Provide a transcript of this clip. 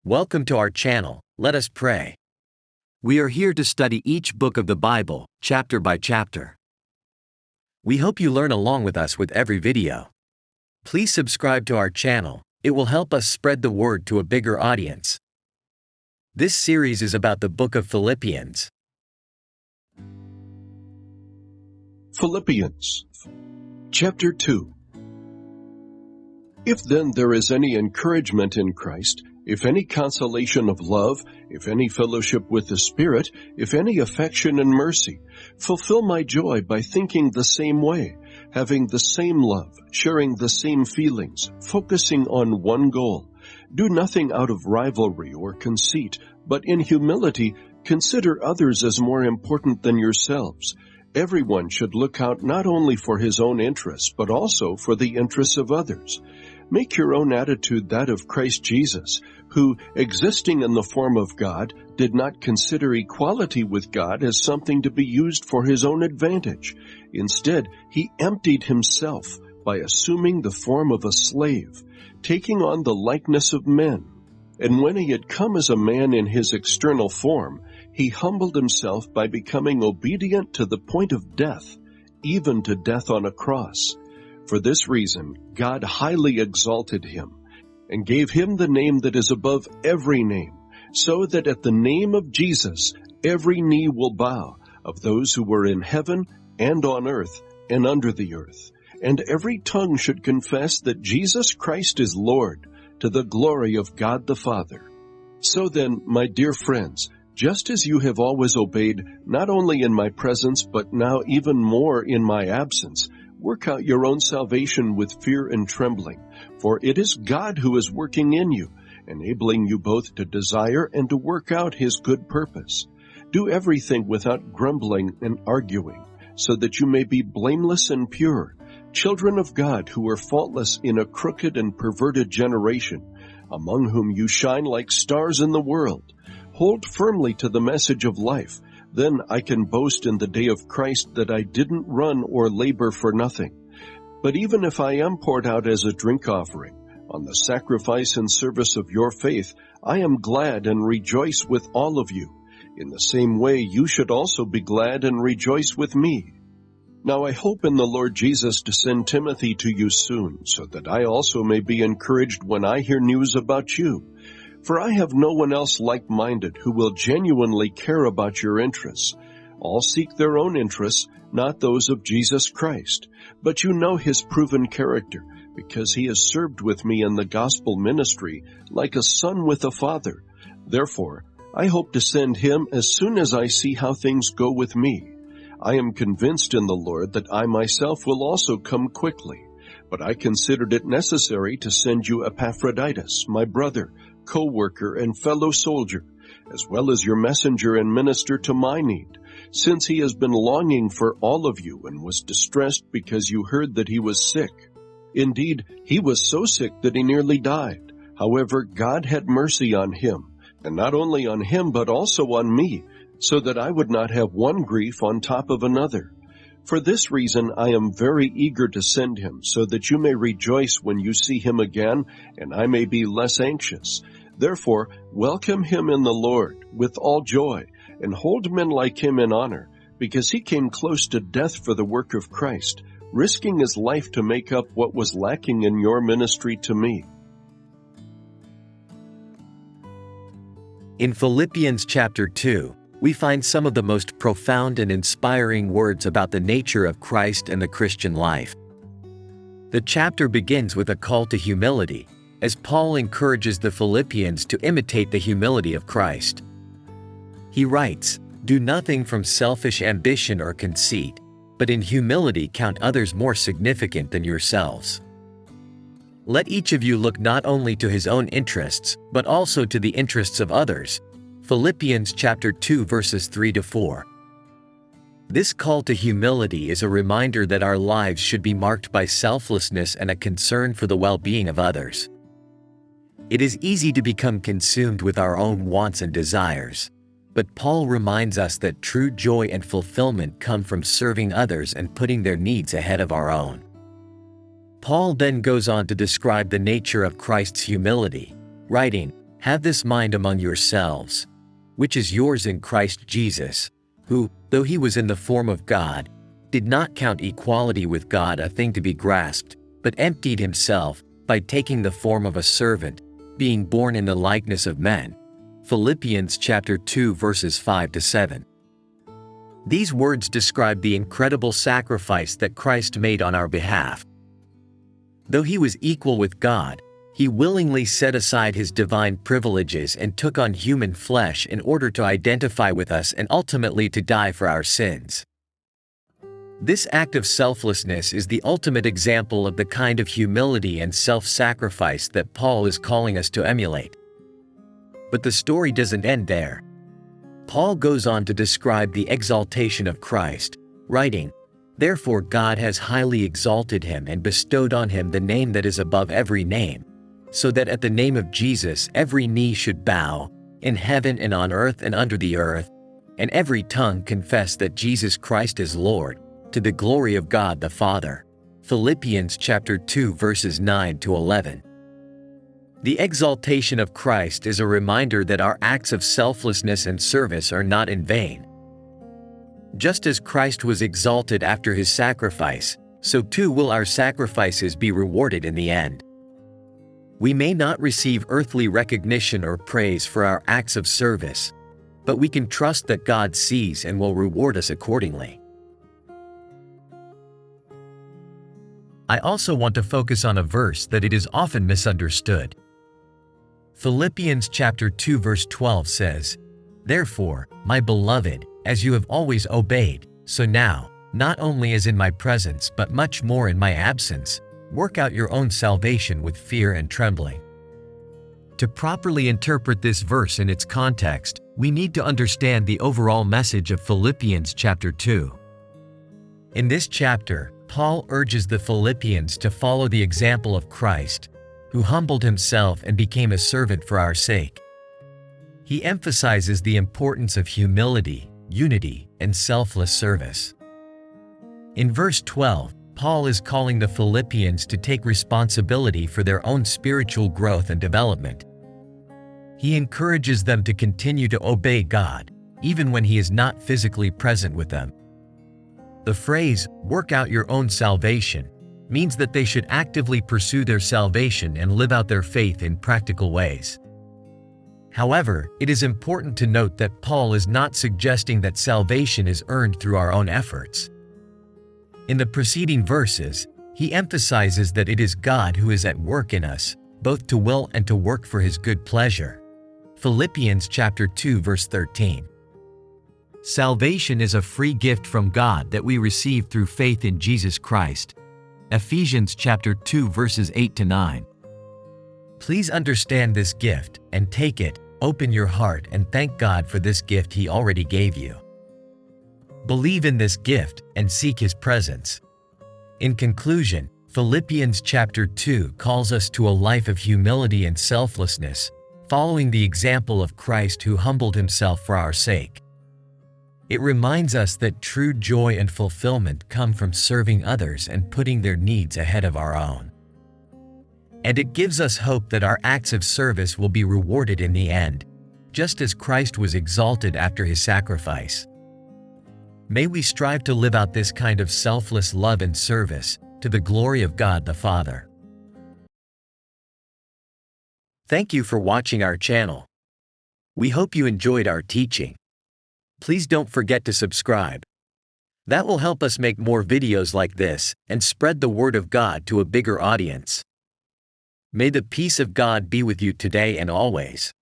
Welcome to our channel. Let us pray. We are here to study each book of the Bible, chapter by chapter. We hope you learn along with us with every video. Please subscribe to our channel. It will help us spread the word to a bigger audience. This series is about the book of Philippians. Philippians Chapter 2. If then there is any encouragement in Christ, if any consolation of love, if any fellowship with the Spirit, if any affection and mercy, fulfill my joy by thinking the same way, having the same love, sharing the same feelings, focusing on one goal. Do nothing out of rivalry or conceit, but in humility consider others as more important than yourselves. Everyone should look out not only for his own interests, but also for the interests of others. Make your own attitude that of Christ Jesus, who, existing in the form of God, did not consider equality with God as something to be used for his own advantage. Instead, he emptied himself by assuming the form of a slave, taking on the likeness of men. And when he had come as a man in his external form, he humbled himself by becoming obedient to the point of death, even to death on a cross. For this reason, God highly exalted him and gave him the name that is above every name, so that at the name of Jesus every knee will bow, of those who were in heaven and on earth and under the earth, and every tongue should confess that Jesus Christ is Lord, to the glory of God the Father. So then, my dear friends, just as you have always obeyed, not only in my presence, but now even more in my absence, work out your own salvation with fear and trembling, for it is God who is working in you, enabling you both to desire and to work out his good purpose. Do everything without grumbling and arguing, so that you may be blameless and pure, children of God who are faultless in a crooked and perverted generation, among whom you shine like stars in the world. Hold firmly to the message of life. Then I can boast in the day of Christ that I didn't run or labor for nothing. But even if I am poured out as a drink offering, on the sacrifice and service of your faith, I am glad and rejoice with all of you. In the same way, you should also be glad and rejoice with me. Now I hope in the Lord Jesus to send Timothy to you soon, so that I also may be encouraged when I hear news about you. For I have no one else like-minded who will genuinely care about your interests. All seek their own interests, not those of Jesus Christ. But you know his proven character, because he has served with me in the gospel ministry like a son with a father. Therefore, I hope to send him as soon as I see how things go with me. I am convinced in the Lord that I myself will also come quickly. But I considered it necessary to send you Epaphroditus, my brother, co-worker and fellow soldier, as well as your messenger and minister to my need, since he has been longing for all of you and was distressed because you heard that he was sick. Indeed, he was so sick that he nearly died. However, God had mercy on him, and not only on him but also on me, so that I would not have one grief on top of another. For this reason I am very eager to send him, so that you may rejoice when you see him again, and I may be less anxious. Therefore, welcome him in the Lord with all joy, and hold men like him in honor, because he came close to death for the work of Christ, risking his life to make up what was lacking in your ministry to me. In Philippians Chapter 2, we find some of the most profound and inspiring words about the nature of Christ and the Christian life. The chapter begins with a call to humility, as Paul encourages the Philippians to imitate the humility of Christ. He writes, "Do nothing from selfish ambition or conceit, but in humility count others more significant than yourselves. Let each of you look not only to his own interests, but also to the interests of others." Philippians Chapter 2 verses 3-4. This call to humility is a reminder that our lives should be marked by selflessness and a concern for the well-being of others. It is easy to become consumed with our own wants and desires, but Paul reminds us that true joy and fulfillment come from serving others and putting their needs ahead of our own. Paul then goes on to describe the nature of Christ's humility, writing, Have this mind among yourselves, which is yours in Christ Jesus, who, though he was in the form of God, did not count equality with God a thing to be grasped, but emptied himself, by taking the form of a servant, being born in the likeness of men. Philippians Chapter 2 verses 5-7. These words describe the incredible sacrifice that Christ made on our behalf. Though he was equal with God, he willingly set aside his divine privileges and took on human flesh in order to identify with us and ultimately to die for our sins. This act of selflessness is the ultimate example of the kind of humility and self-sacrifice that Paul is calling us to emulate. But the story doesn't end there. Paul goes on to describe the exaltation of Christ, writing, "Therefore God has highly exalted him and bestowed on him the name that is above every name, so that at the name of Jesus every knee should bow, in heaven and on earth and under the earth, and every tongue confess that Jesus Christ is Lord, to the glory of God the Father." Philippians Chapter 2 verses 9-11. The exaltation of Christ is a reminder that our acts of selflessness and service are not in vain. Just as Christ was exalted after his sacrifice, so too will our sacrifices be rewarded in the end. We may not receive earthly recognition or praise for our acts of service, but we can trust that God sees and will reward us accordingly. I also want to focus on a verse that it is often misunderstood. Philippians Chapter 2 verse 12 says, "Therefore, my beloved, as you have always obeyed, so now, not only as in my presence but much more in my absence, work out your own salvation with fear and trembling." To properly interpret this verse in its context, we need to understand the overall message of Philippians Chapter 2. In this chapter, Paul urges the Philippians to follow the example of Christ, who humbled himself and became a servant for our sake. He emphasizes the importance of humility, unity, and selfless service. In verse 12, Paul is calling the Philippians to take responsibility for their own spiritual growth and development. He encourages them to continue to obey God, even when he is not physically present with them. The phrase, "work out your own salvation," means that they should actively pursue their salvation and live out their faith in practical ways. However, it is important to note that Paul is not suggesting that salvation is earned through our own efforts. In the preceding verses, he emphasizes that it is God who is at work in us, both to will and to work for his good pleasure. Philippians Chapter 2 verse 13. Salvation is a free gift from God that we receive through faith in Jesus Christ. Ephesians Chapter 2 verses 8-9. Please understand this gift and take it, open your heart and thank God for this gift he already gave you. Believe in this gift and seek his presence. In conclusion, Philippians Chapter 2 calls us to a life of humility and selflessness, following the example of Christ who humbled himself for our sake. It reminds us that true joy and fulfillment come from serving others and putting their needs ahead of our own. And it gives us hope that our acts of service will be rewarded in the end, just as Christ was exalted after his sacrifice. May we strive to live out this kind of selfless love and service, to the glory of God the Father. Thank you for watching our channel. We hope you enjoyed our teaching. Please don't forget to subscribe. That will help us make more videos like this and spread the word of God to a bigger audience. May the peace of God be with you today and always.